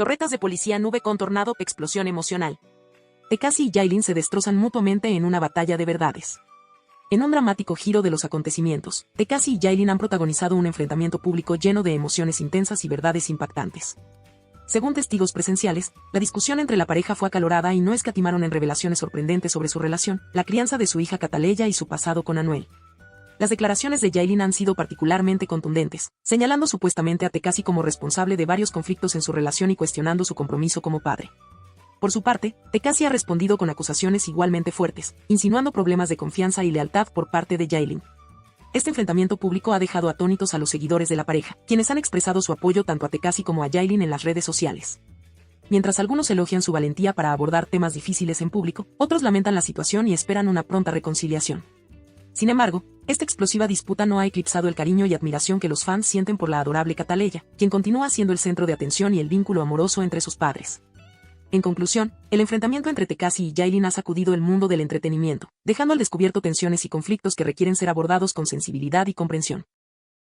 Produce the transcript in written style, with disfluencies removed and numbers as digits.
Torretas de policía nube con tornado, explosión emocional. Tekashi y Yailin se destrozan mutuamente en una batalla de verdades. En un dramático giro de los acontecimientos, Tekashi y Yailin han protagonizado un enfrentamiento público lleno de emociones intensas y verdades impactantes. Según testigos presenciales, la discusión entre la pareja fue acalorada y no escatimaron en revelaciones sorprendentes sobre su relación, la crianza de su hija Cataleya y su pasado con Anuel. Las declaraciones de Yailin han sido particularmente contundentes, señalando supuestamente a Tekashi como responsable de varios conflictos en su relación y cuestionando su compromiso como padre. Por su parte, Tekashi ha respondido con acusaciones igualmente fuertes, insinuando problemas de confianza y lealtad por parte de Yailin. Este enfrentamiento público ha dejado atónitos a los seguidores de la pareja, quienes han expresado su apoyo tanto a Tekashi como a Yailin en las redes sociales. Mientras algunos elogian su valentía para abordar temas difíciles en público, otros lamentan la situación y esperan una pronta reconciliación. Sin embargo, esta explosiva disputa no ha eclipsado el cariño y admiración que los fans sienten por la adorable Cataleya, quien continúa siendo el centro de atención y el vínculo amoroso entre sus padres. En conclusión, el enfrentamiento entre Tekashi y Yailin ha sacudido el mundo del entretenimiento, dejando al descubierto tensiones y conflictos que requieren ser abordados con sensibilidad y comprensión.